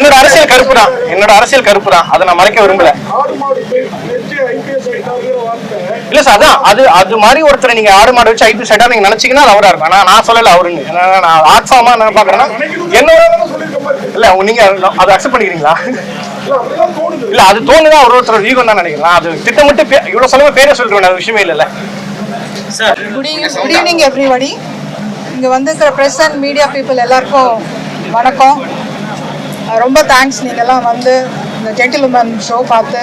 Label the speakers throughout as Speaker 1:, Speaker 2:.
Speaker 1: என்னோட அரசியல் கருப்பு தான், அதை நான் மறைக்க விரும்பல. இல்ல சார், அதான் அது மாதிரி ஒருத்தரை நீங்க ஆடு மாடு வச்சு ஐபிஎஸ் ஆயிட்டா நீங்க நினைச்சீங்கன்னா அது அவரா இருக்கும். நான் சொல்லல அவருன்னு. நான் ஆட்சாமா என்ன பாக்குறேன்னா என்னோட இல்ல நீங்க அதை அக்செப்ட் பண்ணிக்கிறீங்களா? இல்ல அது தோணுதான் ஒருத்தர் ஈகோ தான் நினைக்கிறேன். அது திட்டமிட்டு இவ்வளவு சொல்லுங்க பேரே சொல்லிட்டு அது விஷயமே இல்ல.
Speaker 2: Sir good evening everybody. இங்க வந்திருக்கிற பிரஸ் அண்ட் மீடியா பீப்புள் எல்லாருக்கும் வணக்கம். ரொம்ப தேங்க்ஸ் நீங்கள்லாம் வந்து இந்த ஜென்டில்மேன் ஷோ பார்த்து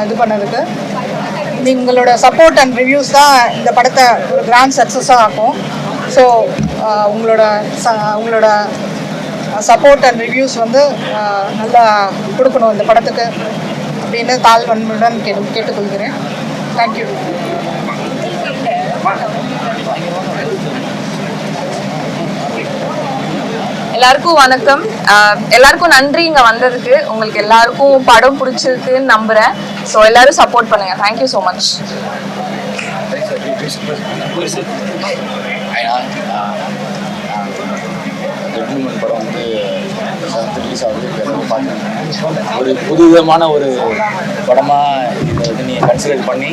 Speaker 2: இது பண்ணதுக்கு. உங்களோட சப்போர்ட் அண்ட் ரிவ்யூஸ் தான் இந்த படத்தை ஒரு கிராண்ட் சக்ஸஸாக ஆக்கும். ஸோ உங்களோட சப்போர்ட் அண்ட் ரிவ்யூஸ் வந்து நல்லா கொடுக்கணும் இந்த படத்துக்கு அப்படின்னு தாழ்வன்புடன் கேட்டுக்கொள்கிறேன். தேங்க்யூ.
Speaker 3: எல்லாருக்கும் வணக்கம். எல்லாருக்கும் நன்றி இங்கே வந்ததுக்கு. உங்களுக்கு எல்லாருக்கும் படம் பிடிச்சிருக்குன்னு நம்புகிறேன். ஸோ எல்லாரும் சப்போர்ட் பண்ணுங்க. Thank you so much.
Speaker 4: படம் வந்து ரிலீஸ் ஆகுது. ஒரு புதுவிதமான ஒரு படமாக இதை வந்து நீங்கள் கன்சிடர் பண்ணி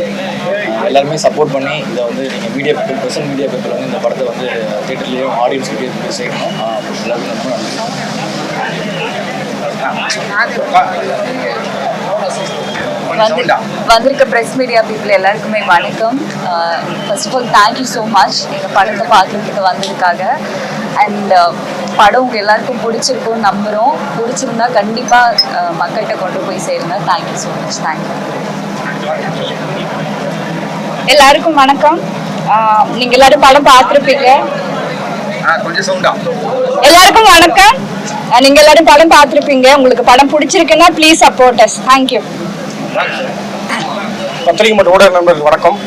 Speaker 4: எல்லாருமே சப்போர்ட் பண்ணி இதை வந்து நீங்கள் media people present media people வந்து இந்த படத்தை வந்து தியேட்டர்லேயும் ஆடியன்ஸ்கிட்டே போய் சேர்க்கணும். எல்லாருக்கும் ரொம்ப
Speaker 3: நன்றி. வந்திருக்க ப்ரெஸ் மீடியா பீப்புள் எல்லாருக்குமே வணக்கம். First of all thank you so much எங்கள் படத்தை பார்க்குறதுக்கு வந்ததுக்காக. அண்ட் படம் உங்கள் எல்லாருக்கும் பிடிச்சிருக்கும்னு நம்புகிறோம். பிடிச்சிருந்தா கண்டிப்பாக மக்கள்கிட்ட கொண்டு போய் சேருங்க. Thank you so much. தேங்க்யூ.
Speaker 5: எல்லாருக்கும் வணக்கம். நீங்கள் எல்லாரும் படம் பார்த்துருப்பீங்க. எல்லாருக்கும் வணக்கம். நீங்கள் எல்லாரும் படம் பார்த்துருப்பீங்க. உங்களுக்கு படம் பிடிச்சிருக்குன்னா ப்ளீஸ் சப்போர்ட் அஸ். தேங்க்யூ.
Speaker 1: பத்திரிகை மற்றும் ஊடக நண்பர்கள் வணக்கம்.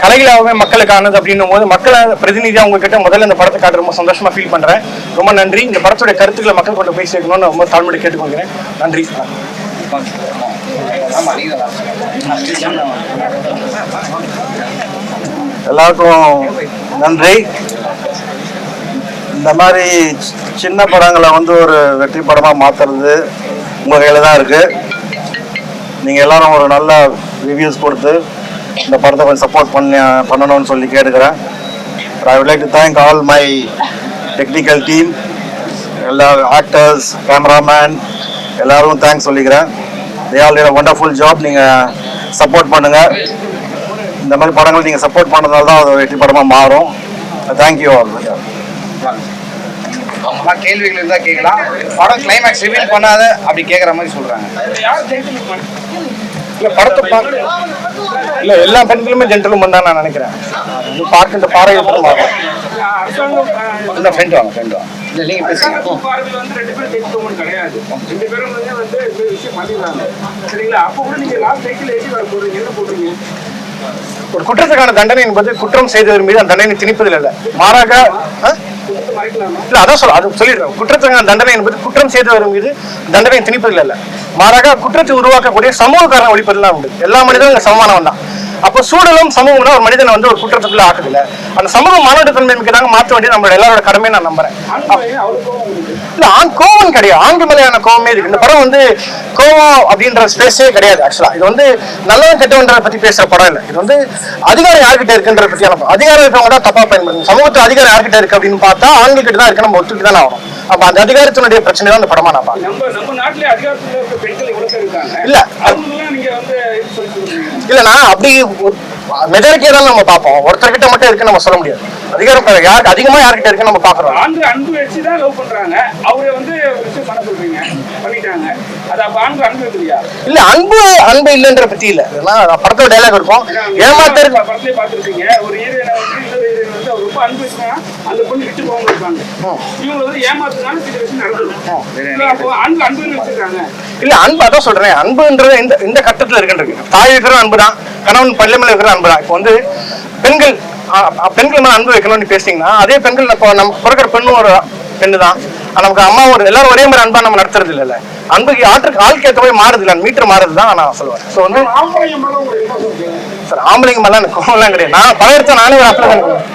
Speaker 1: கலைகளாகவே மக்களுக்கானது அப்படின்னும் போது மக்களை பிரதிநிதியாக உங்ககிட்ட முதல்ல இந்த படத்தை காட்ட ரொம்ப சந்தோஷமா ஃபீல் பண்றேன். ரொம்ப நன்றி. இந்த படத்துடைய கருத்துக்களை மக்கள் கொண்டு போய் சேர்க்கணும்னு ரொம்ப தாழ்மையை கேட்டுக்கொள்கிறேன். நன்றி.
Speaker 6: எல்லாருக்கும் நன்றி. இந்த மாதிரி சின்ன படங்களை வந்து ஒரு வெற்றி படமாக மாற்றுறது உங்கள் கையில் தான் இருக்குது. நீங்கள் எல்லாரும் ஒரு நல்ல ரிவ்யூஸ் கொடுத்து இந்த படத்தை கொஞ்சம் சப்போர்ட் பண்ணணும்னு சொல்லி கேட்டுக்கிறேன். I would like to thank all my technical team, எல்லா ஆக்டர்ஸ், கேமராமேன் எல்லாரும் தேங்க்ஸ் சொல்லிக்கிறேன். They all did a wonderful job. நீங்கள் சப்போர்ட் பண்ணுங்கள். இந்த மாதிரி படங்கள் நீங்கள் சப்போர்ட் பண்ணதால தான் அது வெற்றி படமாக மாறும். Thank you all.
Speaker 7: அவங்க கேள்விகள் இருந்தால் கேட்கலாம். படம் கிளைமேக்ஸ் ரிவீல் பண்ணாத அப்படி கேட்குற மாதிரி சொல்கிறாங்க.
Speaker 1: இல்லை படத்தை பார்க்க இல்லை எல்லா பெண்களுமே ஜென்டில்மேன் தான் நான் நினைக்கிறேன். பார்க்கின்ற பாறை
Speaker 7: இந்த ஃப்ரெண்ட் வாங்க இல்லை நீங்கள் பேசுங்க.
Speaker 1: ஒரு குற்றத்துக்கான தண்டனை என்பது குற்றம் செய்தவர் மீது அந்த தண்டனை திணிப்பதில் இல்லை, மாறாக இல்ல அதான் சொல்லிடுறேன். குற்றத்துக்கான தண்டனை என்பது குற்றம் செய்தவர் மீது தண்டனை திணிப்பதில் இல்லை, மாறாக குற்றத்தை உருவாக்கக்கூடிய சமூக காரணம் ஒழிப்பதெல்லாம் உண்டு. எல்லா மனிதனும் சமமானவன் தான். அப்போ சூழலும் சமூகம்னா ஒரு மனிதனை வந்து ஒரு குற்றத்துக்குள்ள ஆக்குதில்ல. அந்த சமூகம் மாணவ தன்மை தாங்க மாற்ற வேண்டியது நம்மளோட எல்லாரோட கடமையை நான் நம்புறேன். இல்ல ஆண் கோவம் கிடையாது, ஆண்கு மேலையான கோவமே இருக்கு. இந்த படம் வந்து கோவம் அப்படின்ற ஸ்பேஸே கிடையாது. ஆக்சுவலா இது வந்து நல்லவன் கெட்டவன்றதை பத்தி பேசுற படம் இல்லை. இது வந்து அதிகாரம் யார்கிட்ட இருக்குன்றத பத்தியான அதிகாரம் இருக்கவங்க தான் தப்பா பயன்படுத்தும். சமூகத்துல அதிகாரம் யார்கிட்ட இருக்கு அப்படின்னு பார்த்தா ஆண்கள் கிட்ட தான் இருக்கு. நம்ம ஒத்துட்டு தானே ஆகும். அப்ப அந்த அதிகாரத்தினுடைய பிரச்சனை தான் அந்த படமா நான் பாக்கிறேன். இல்ல நான் அப்படி மெஜாரிட்டியா தான் நம்ம பார்ப்போம். ஒருத்தர்கிட்ட மட்டும் இருக்குன்னு நம்ம சொல்ல முடியாது. அதிகாரம் யாருக்கு அதிகமா யார்கிட்ட இருக்குன்னு நம்ம பாக்குறோம்.
Speaker 8: அன்பு வச்சு தான் லவ் பண்றாங்க. அவரை வந்து பண்ண சொல்றீங்க பண்ணிட்டாங்க. அது அப்ப அன்பு இல்லையா? இல்ல
Speaker 1: அன்பு இல்லன்ற பத்தி இல்ல. இதெல்லாம் படத்தோட டயலாக் இருக்கும். ஏமாத்தர்
Speaker 8: படத்திலே பார்த்திருப்பீங்க. ஒரு ஹீரோயினை வந்து இன்னொரு ஹீரோயின் வந்து அவர் ரொம்ப அன்பு வச்சுனா அந்த பொண்ணு விட்டு போகாம இருப்பாங்க. இவங்க வந்து ஏமாத்துனால சில விஷயம் நடந்துடும். அப்போ அன்பு வச்சிருக்காங்க.
Speaker 1: இல்ல அன்பு அதான் சொல்றேன். அன்புன்றது இந்த கட்டத்துல இருக்குன்றது. தாய் இருக்கிற அன்பு தான், கணவன் பள்ளிமையில இருக்கிற அன்பு தான். இப்போ வந்து பெண்கள் மேல அன்பு வைக்கணும்னு பேசிங்கன்னா அதே பெண்கள் நம்ம பிறக்கிற பெண்ணும் ஒரு பெண்ணு தான். நமக்கு அம்மா ஒரு எல்லாரும் ஒரே மாதிரி அன்பா நம்ம நடத்துறது இல்ல. அன்புக்கு ஆளுக்கு ஏற்ற போய் மாறுது இல்லை, மீட்டர் மாறுது தான் நான் சொல்லுவேன். ஸோ வந்து சார் ஆம்பளைங்க மேலாம் எனக்கு கோவம்லாம் கிடையாது. நான் பழைய நானே ஒரு அப்பல தான்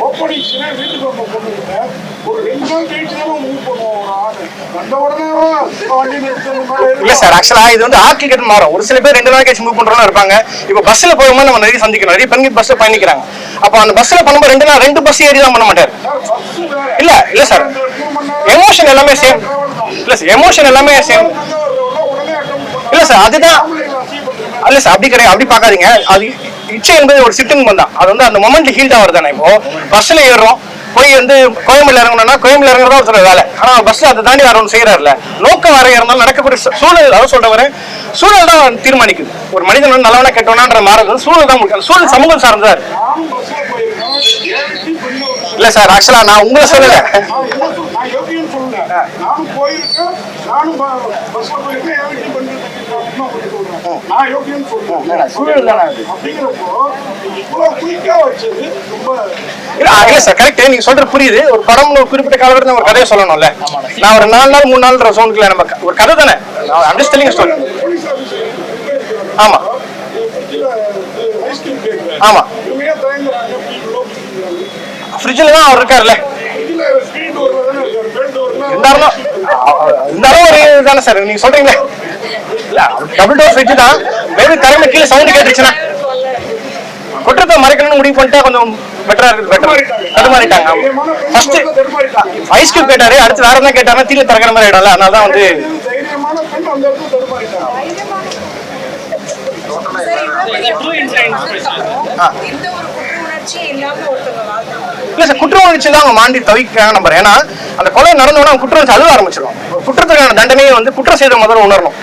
Speaker 8: ஓப்பனிங் வீட்டுக்கு வந்த பொண்ணுகிட்ட ஒரு 2 நாள் கழிச்சு தான் மூவ் பண்ணுவோம் ஒரு ஆணு. வந்த உடனே வண்டி நிறுத்தணும்.
Speaker 1: இல்ல சார், ஆக்சுவலா இது வந்து ஆட்கள் மாறும். ஒரு சில பேர் 2 நாள் கழிச்சு மூவ் பண்றவங்க இருப்பாங்க. இப்ப பஸ்ல போகும்போது நம்ம நிறைய சந்திக்கிறோம். நிறைய பெண்கள் பஸ்ல பயணிக்கிறாங்க. அப்ப அந்த பஸ்ல பண்ணும்போது 2 பஸ் ஏறி தான் பண்ண மாட்டாரு. இல்ல சார், எமோஷன் எல்லாமே சேம். இல்ல சார், எமோஷன் எல்லாமே சேம். இல்ல சார், அதுதான் இல்ல சார், அப்படி கிடையாது. அப்படி பாக்காதீங்க. அது இச்சை என்பது ஒரு சிட்டிங் தான். அது வந்து அந்த மொமெண்ட் ஹீல்ட் ஆகுறது தானே. இப்போ பஸ்ல ஏறுறோம், போய் வந்து கோயம்புல இறங்கணும்னா கோயம்புல இறங்குறதா ஒருத்தர் வேலை. ஆனா பஸ்ல அதை தாண்டி வேற ஒன்று செய்யறாருல. நோக்கம் வேற இருந்தாலும் நடக்கக்கூடிய சூழல், அதான் சொல்றவரு, சூழல் தான் தீர்மானிக்குது. ஒரு மனிதன் வந்து நல்லவனா கெட்டவனான்ற மாறது சூழல் தான் முடியும். சூழல் சமூகம் சார்ந்ததா இருக்கு. இல்ல சார், ஆக்சுவலா நான் உங்களை சொல்லல.
Speaker 8: நானும் போயிருக்கேன், நானும் பஸ்ல போயிருக்கேன், என் வீட்டையும் நான் யோகியம் சொல்றேன்.
Speaker 1: சூழல் தானே
Speaker 8: அப்படிங்கிறப்போ இவ்வளவு குயிக்கா வச்சது ரொம்ப
Speaker 1: இல்ல சார், கரெக்ட். நீங்க சொல்றது புரியுது. ஒரு படம் ஒரு குறிப்பிட்ட காலகட்டத்தில் ஒரு கதையை சொல்லணும்ல. நான் ஒரு 4 நாள் 3 நாள் சோனுக்குள்ள நம்ம ஒரு கதை தானே. Understanding story.
Speaker 8: போலீஸ் ஆஃபீஸர்
Speaker 1: ஆமா
Speaker 8: ஐஸ்கிரீம் கேட்கிறேன்.
Speaker 1: ஆமா,
Speaker 8: இவங்க தயங்குறாங்க.
Speaker 1: ஃப்ரிட்ஜில் தான் அவர் இருக்காருல்ல.
Speaker 8: இதுல ஸ்கிரீன் டோர்ல தானே இருக்காரு. பெல் டோர்ல
Speaker 1: இருந்தாலும் ஒரு இதுதானே சார் நீங்க சொல்றீங்களே. இல்ல, டபுள் டோர் ஃப்ரிட்ஜ் தான். மேபி தலைமை கீழே சவுண்ட் கேட்டுச்சுன்னா குற்றத்தை மறைக்கணும்னு முடிவு பண்ணிட்டா கொஞ்சம் பெட்டரா இருக்கு. பெட்டர் தடுமாறிட்டாங்க. ஃபர்ஸ்ட் ஐஸ் கியூப் கேட்டாரு, அடுத்து வேற என்ன கேட்டாருன்னா தீல திறக்கிற மாதிரி ஆயிடும்ல. அதனால தான் வந்து
Speaker 8: தைரியமான பெண் அந்த இடத்துல தடுமாறிட்டாங்க.
Speaker 1: இல்ல சார், குற்ற உணர்ச்சி தான் அவங்க மாண்டி தவிக்கிறாங்க நம்புறேன். ஏன்னா அந்த கொலை நடந்தோன்னா குற்ற உணர்ச்சி அழுவ ஆரம்பிச்சிடும். குற்றத்துக்கான தண்டனையை வந்து குற்றம் செய்த முதல்ல உணரணும்.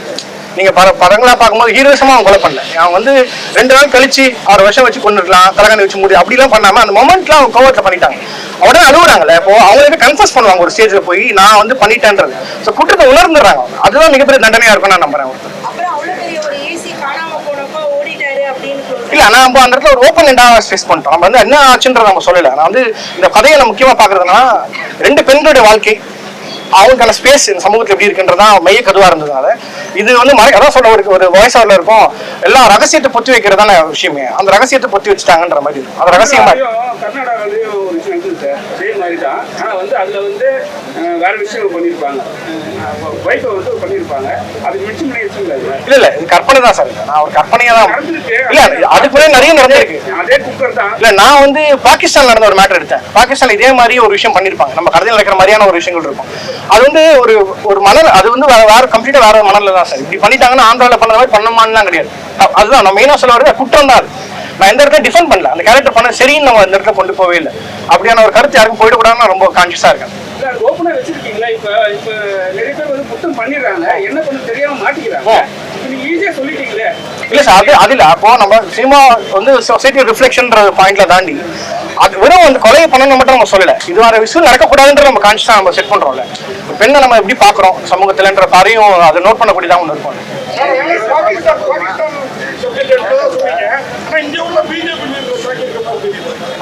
Speaker 1: நீங்க படங்களா பார்க்கும்போது ஹீரோசமா அவங்க கொலை பண்ணல. அவங்க வந்து 2 நாள் கழிச்சு 6 வருஷம் வச்சு கொண்டுருக்கலாம், தலைகாணி வச்சு மூடி அப்படிலாம் பண்ணாம அந்த மொமெண்ட்ல அவங்க கோவத்துல பண்ணிட்டாங்க. உடனே அழுகுறாங்கல்ல. இப்போ அவங்களுக்கு கன்ஃபர்ஸ் பண்ணுவாங்க ஒரு ஸ்டேஜ்ல போய், நான் வந்து பண்ணிட்டேன்றது. ஸோ குற்றத்தை உணர்ந்துடுறாங்க. அதுதான் மிகப்பெரிய தண்டனையா இருக்கும் நான் நம்புறேன். இல்ல, நான் அந்த இடத்துல ஒரு ஓப்பன் எண்டா ஃபேஸ் பண்ணிட்டோம். நம்ம வந்து என்ன ஆச்சுன்றத நம்ம சொல்லல. நான் வந்து இந்த கதையை நம்ம முக்கியமா பாக்குறதுனா 2 பெண்களுடைய வாழ்க்கை, அவங்களுக்கான ஸ்பேஸ் இந்த சமூகத்தில் எப்படி இருக்குன்றதான் மைய கதுவா இருந்ததுனால இது வந்து அதான் சொல்ல ஒரு வாய்ஸ் ஓவர்ல இருக்கும். எல்லா ரகசியத்தை பொத்தி வைக்கிறதான விஷயமே. அந்த ரகசியத்தை பொத்தி வச்சுட்டாங்கன்ற மாதிரி இருக்கும். அது ரகசியமா
Speaker 8: கர்நாடகாவிலேயும் ஒரு விஷயம் இருக்குது சார். அதே மாதிரி தான். ஆனா வந்து அதுல வந்து வேற விஷயங்கள் பண்ணியிருப்பாங்க. வைஃபை வந்து பண்ணியிருப்பாங்க. அதுக்கு மென்ஷன் பண்ணி வச்சுருக்காங்க.
Speaker 1: இல்ல இது கற்பனை தான் சார். நான் ஒரு கற்பனையா தான். இல்ல, அதுக்கு முன்னாடி நிறைய நடந்திருக்கு.
Speaker 8: அதே குக்கர் தான்.
Speaker 1: இல்ல, நான் வந்து பாகிஸ்தான் நடந்த ஒரு மேட்டர் எடுத்தேன். பாகிஸ்தான் இதே மாதிரி ஒரு விஷயம் பண்ணிருப்பாங்க. நம்ம கடையில் நடக்கிற மாதிரியான ஒரு விஷயங்கள் இருக்கும். அது வந்து ஒரு மணல், அது வந்து வேற கம்ப்ளீட்டா வேற மணல்ல தான் சார். இப்படி பண்ணிட்டாங்கன்னா ஆந்திராவில் பண்ண மாதிரி பண்ணமான்லாம் கிடையாது. அதுதான் நான் மெயினா சொல்ல வரது, குற்றம் தான் அது. நான் எந்த இடத்துல டிஃபெண்ட் பண்ணல. அந்த கேரக்டர் பண்ண சரின்னு நம்ம இந்த இடத்துல கொண்டு போவே இல்லை. அப்படியான ஒரு கருத்து யாருக்கும் போயிடக்கூடாதுன்னு நான் ரொம்ப கான்சியஸா இருக்கேன்.
Speaker 8: ஓப்பனா வச்சிருக்கீங்களா? இப்ப நிறைய பேர் வந்து குற்றம் பண்ணிடுறாங்க, என்ன பண்ண தெரியாம மாட்டிக்கிறாங்க. நீங்க ஈஸியா சொல்லிட்டீங்களே.
Speaker 1: இல்ல சார், அது இல்ல. அப்போ நம்ம சினிமா வந்து சொசைட்டி ரிஃப்ளெக்ஷன்ற பாயிண்ட்ல தாண்டி அது வெறும் வந்து கொலையை பண்ணணும் மட்டும் நம்ம சொல்லல. இது வேற விஷயம் நடக்கக்கூடாதுன்ற நம்ம கான்சியஸா நம்ம செட் பண்றோம்ல. பெண்ணை நம்ம எப்படி பாக்குறோம் சமூகத்துலன்ற பாதையும் அதை நோட் பண்ணக்கூடியதான் ஒன்று இருக்கும்.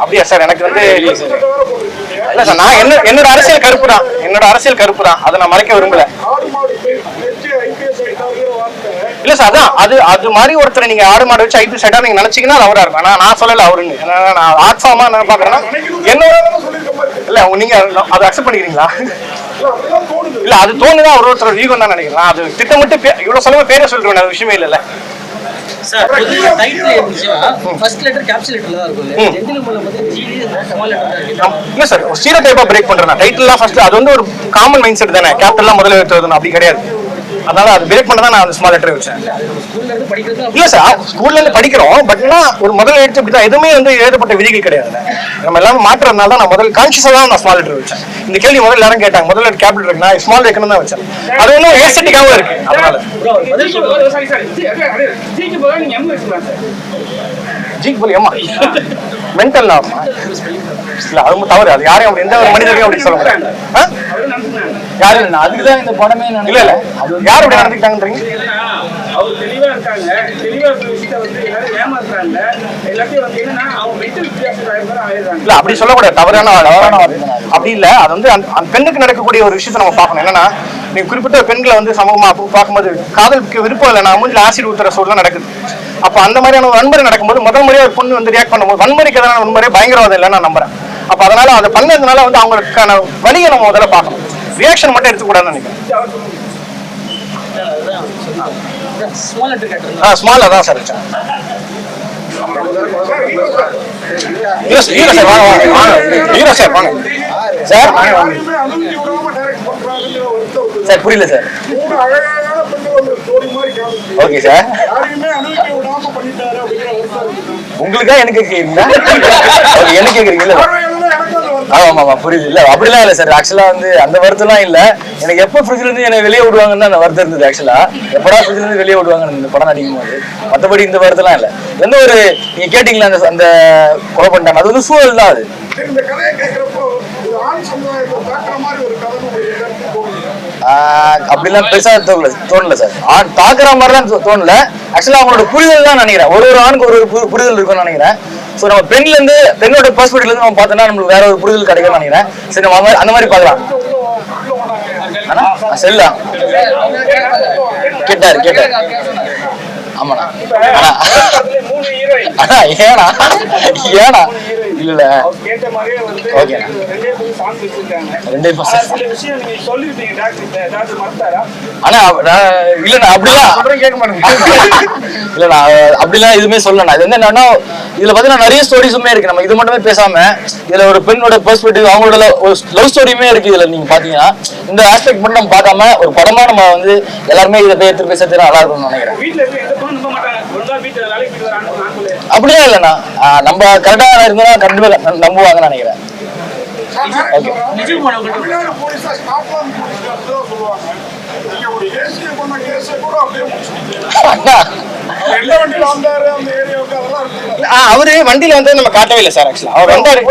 Speaker 1: அப்படியா சார்? எனக்கு வந்து இல்ல சார், நான் என்னோட அரசியல் கருப்பு தான். என்னோட அரசியல் கருப்பு தான். அதை நான் மறைக்க விரும்பல. இல்ல சார், அதான் அது மாதிரி ஒருத்தர் நீங்க ஆடு மாடு வச்சு ஐபி சைடா நீங்க நினைச்சீங்கன்னா அவரா இருக்கும். ஆனா நான் சொல்லல அவருன்னு. நான் ஆர்ட் ஃபார்மா என்ன பாக்குறேன்னா என்னோட இல்ல, நீங்க அதை அக்செப்ட் பண்ணிக்கிறீங்களா? இல்ல, அது தோணுதான் ஒருத்தர் ஈகோ தான் நினைக்கிறேன். அது திட்டமிட்டு இவ்வளவு சொல்லுங்க பேரே சொல்லிட்டு அது விஷயமே இல்ல.
Speaker 9: சார், டைட்டில் இருந்துச்சுன்னா ஃபர்ஸ்ட் லெட்டர் கேப்சல் லெட்டர்ல தான் இருக்கும். ஜென்டில்மேன்ல வந்து ஜிடி ஸ்மால் லெட்டர் தான் இருக்கு.
Speaker 1: இல்ல சார், ஸ்டீரியோடைப்பா பிரேக் பண்றேன். டைட்டில்லாம் ஃபர்ஸ்ட் அது வந்து ஒரு காமன் மைண்ட் செட் தானே. கேப்டல்லாம் முதல்ல எடுத்து அப்படி கிடையாது. அதனால அது பிரேக் பண்ண தான் நான் ஸ்மால் லெட்டர் வச்சேன்.
Speaker 9: ஸ்கூல்ல இருந்து படிக்கிறது
Speaker 1: இல்ல சார், ஸ்கூல்ல இருந்து படிக்கிறோம். பட் ஒரு முதல் எழுத்து அப்படிதான். எதுவுமே வந்து எழுதப்பட்ட விதிகள் கிடையாது. நம்ம எல்லாமே மாற்றுறதுனால தான் நான் முதல் கான்சியஸா தான் நான் ஸ்மால் லெட்டர் வச்சேன். இந்த கேள்வி முதல்ல எல்லாரும் கேட்டாங்க, முதல்ல கேபிட்டல் இருக்கு, நான் ஸ்மால் வைக்கணும் தான் வச்சேன். அது ஒன்றும் ஏஸ்தட்டிக்காவும் இருக்கு. அதனால ஜிக்கு போல ஏமா மென்டல் ஆகுமா? இல்ல, அது தவறு. அது யாரையும் அப்படி எந்த ஒரு மனிதரையும் அப்படி சொல்ல முடியாது. யாரு
Speaker 4: அதுக்குதான் இந்த படமே
Speaker 1: இல்ல இல்ல, யார் அப்படி நடந்துக்கிட்டாங்கன்றீங்க?
Speaker 8: அவங்க தெளிவா இருக்காங்க. தெளிவா விஷயத்தை வந்து எல்லாரும் ஏமாத்துறாங்க. எல்லாத்தையும் வந்து என்னன்னா அவங்க மென்டல் வித்தியாசம் ஆயிடுறாங்க.
Speaker 1: இல்ல, அப்படி சொல்லக்கூடாது. தவறான அப்படி இல்ல. அது வந்து அந்த பெண்ணுக்கு நடக்கக்கூடிய ஒரு விஷயத்தை நம்ம பார்க்கணும். என்னன்னா, நீங்க குறிப்பிட்ட பெண்களை வந்து சமூகமா பார்க்கும்போது காதலுக்கு விருப்பம் இல்லை, நான் மூஞ்சில் ஆசிட் ஊத்துற சூழலாம் நடக்குது. அப்ப அந்த மாதிரியான வன்முறை நடக்கும்போது முதல் முறையாக ஒரு பொண்ணு வந்து ரியாக்ட் பண்ணும்போது வன்முறைக்கு எதிரான வன்முறை பயங்கரவாதம் இல்லை நான் நம்புறேன். அப்ப அதனால அதை பண்ணதுனால வந்து அவங்களுக்கான வழியை நம்ம முதல்ல பார்க்கணும், ரியாக்ஷன் மட்டும் எடுத்துக்கூடாதுன்னு நினைக்கிறேன்.
Speaker 9: ஸ்மால் லெட்டர் கேட்டேன்.
Speaker 1: ஸ்மால் அதான் சார் வச்சேன். ஹீரோ சார் வாங்க, ஹீரோ சார் வாங்க சார்.
Speaker 4: சார் புரியல சார். Okay sir. உங்களுக்கா எனக்கு கேக்குறீங்களா? எனக்கு கேக்குறீங்களா? ஆமா ஆமா புரியுது. இல்ல அப்படிலாம் இல்ல சார். ஆக்சுவலா வந்து அந்த வருத்தம்லாம் இல்ல. எனக்கு எப்ப ஃப்ரிட்ஜ்ல இருந்து என்ன வெளியே விடுவாங்கன்னு அந்த வருத்தம் இருந்தது. ஆக்சுவலா எப்படா ஃப்ரிட்ஜ்ல இருந்து வெளியே விடுவாங்க இந்த படம் நடிக்கும் போது. மற்றபடி இந்த வருத்தம்லாம் இல்ல. எந்த ஒரு நீங்க கேட்டீங்களா அந்த அந்த கொலை பண்ணிட்டாங்க, அது வந்து சூழல் தான். அது அப்படிலாம் பெருசா தோணல சார். ஆண் தாக்குற மாதிரிலாம் தோணல. ஆக்சுவலா அவங்களோட புரிதல் தான் நினைக்கிறேன். ஒரு ஆணுக்கு ஒரு புரிதல் இருக்கும்னு நினைக்கிறேன். ஸோ நம்ம பெண்ணோட பெர்ஸ்பெக்டிவ்ல இருந்து நம்ம பார்த்தோம்னா நம்மளுக்கு வேற ஒரு புரிதல் கிடைக்கும்னு நினைக்கிறேன். சரி நம்ம அந்த மாதிரி பார்க்கலாம். செல்லா கேட்டாரு. ஆமாண்ணா. அண்ணா ஏனா இல்ல ஓகேண்ணா. ரெண்டே அண்ணா இல்லண்ணா அப்படிலாம் கேட்க மாட்டேங்க. இல்லண்ணா அப்படிலாம் எதுவுமே சொல்லண்ணா. இது வந்து என்னன்னா இதுல பாத்தீங்கன்னா நிறைய ஸ்டோரிஸுமே இருக்கு. நம்ம இது மட்டுமே பேசாம இதுல ஒரு பெண்ணோட பெர்ஸ்பெக்டிவ் அவங்களோட லவ் ஸ்டோரியுமே இருக்கு. இதுல நீங்க பாத்தீங்கன்னா இந்த ஆஸ்பெக்ட் மட்டும் நம்ம பார்க்காம ஒரு படமா நம்ம வந்து எல்லாருமே இதை எடுத்து பேசுறது நல்லா இருக்கும்னு நினைக்கிறேன். அப்படியே இல்லண்ணா, நம்ம கரெக்டா இருந்தா கண்டிப்பா நம்புவாங்கன்னு நினைக்கிறேன்.
Speaker 1: அவரு வண்டியில வந்து நம்ம காட்டவே இல்லை சார். ஆக்சுவலா அவர் வந்தாரு.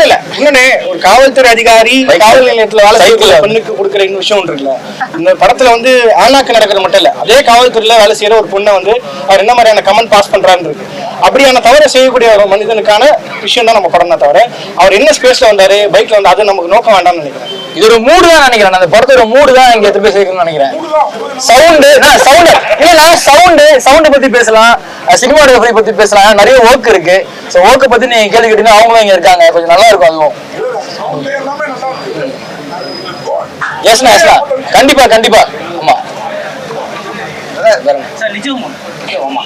Speaker 1: இல்ல இன்னொன்னு ஒரு காவல்துறை அதிகாரி காவல் நிலையத்துல வேலை செய்யற பெண்ணுக்கு கொடுக்குற விஷயம் ஒன்று இருக்குல்ல. இந்த படத்துல வந்து ஆணாக்கு நடக்கிறது மட்டும் இல்ல, அதே காவல்துறையில வேலை செய்யற ஒரு பொண்ணை வந்து அவர் என்ன மாதிரியான கமெண்ட் பாஸ் பண்றான்னு இருக்கு. அப்படியான தவறை செய்யக்கூடிய ஒரு மனிதனுக்கான விஷயம் தான் நம்ம படம் தான். தவிர அவர் என்ன ஸ்பேஸ்ல வந்தாரு பைக்ல வந்து அது நமக்கு நோக்கம் வேண்டாம்னு நினைக்கிறேன்.
Speaker 4: இது ஒரு மூடு தான் நினைக்கிறேன். அந்த படத்தோட மூடு தான் இங்க எத்தனை பேர் சேர்க்கணும்னு நினைக்கிறேன். சவுண்ட் பத்தி பேசலாம், சினிமாட்டோகிராஃபி பத்தி பேசலாம், நிறைய ஒர்க் இருக்கு. ஸோ ஒர்க்கை பத்தி நீங்க கேள்வி கேட்டீங்கன்னா அவங்களும் இங்க இருக்காங்க, கொஞ்சம் நல்லா இருக்கும். அதுவும் எஸ்ண்ணா கண்டிப்பா ஆமா
Speaker 9: சார் நிஜமா ஆமா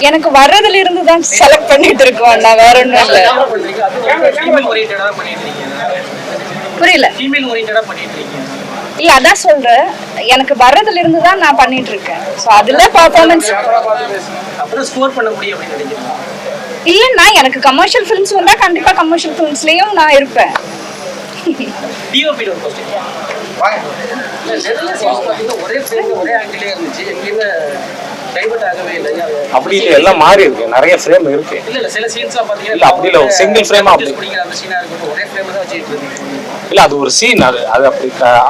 Speaker 5: எனக்கு வர்றதுல இருந்து தான் செலக்ட் பண்ணிட்டு இருக்கோம். நான் வேற ஒண்ணும் இல்ல. புரியல. இல்ல அதான் சொல்றேன், எனக்கு வர்றதுல இருந்து தான் நான் பண்ணிட்டு இருக்கேன். சோ அதுல பெர்ஃபார்மன்ஸ்
Speaker 9: அப்புறம் ஸ்கோர் பண்ண முடியும் அப்படின்னு நினைக்கிறேன்.
Speaker 5: இல்லன்னா எனக்கு கமர்ஷியல் ஃபிலிம்ஸ் வந்தா கண்டிப்பா கமர்ஷியல் ஃபிலிம்ஸ்லயும் நான் இருப்பேன்.
Speaker 9: டிஓபி ஒரு क्वेश्चन வாங்க. நெருல சீன்ஸ் பாத்தீங்கன்னா ஒரே ஃப்ரேம் ஒரே ஆங்கிளே இருந்துச்சு, எங்கேயுமே டைவர்ட் ஆகவே இல்லை.
Speaker 1: அப்படி இல்லை, எல்லாம் மாறி இருக்கு, நிறைய ஃப்ரேம் இருக்கு.
Speaker 9: இல்ல சில சீன்ஸ்லாம் பாத்தீங்கன்னா
Speaker 1: இல்ல அப்படி இல்ல, சிங்கிள் ஃப்ரேமா அப்படி
Speaker 9: பிடிக்கிற அந்த சீனா இருக்கும், ஒரே ஃப்ரேம்ல தான் வச்சிட்டு இருக்கீங்க.
Speaker 1: இல்ல அது ஒரு சீன், அது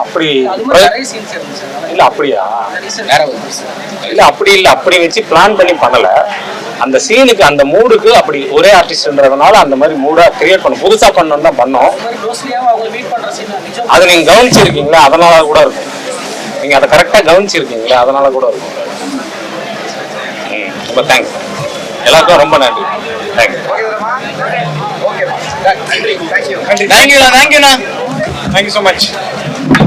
Speaker 1: அப்படி
Speaker 9: அது மாதிரி நிறைய சீன்ஸ் இருந்துச்சு.
Speaker 1: இல்ல அப்படியா?
Speaker 4: இல்ல அப்படி இல்ல, அப்படி வச்சு பிளான் பண்ணி பண்ணல. அந்த சீனுக்கு அந்த மூடுக்கு அப்படி ஒரே ஆர்டிஸ்ட்ன்றதுனால அந்த மாதிரி மூடா கிரியேட் பண்ண புதுசா பண்ணணும் தான் பண்ணோம். அதை நீங்க கவனிச்சிருக்கீங்களா? அதனால கூட இருக்கும். நீங்க அதை கரெக்டா கவனிச்சிருக்கீங்களா? அதனால கூட இருக்கும். ரொம்ப தேங்க்ஸ் எல்லாருக்கும், ரொம்ப நன்றி. தேங்க்யூண்ணா, தேங்க்யூண்ணா, தேங்க்யூ ஸோ மச்.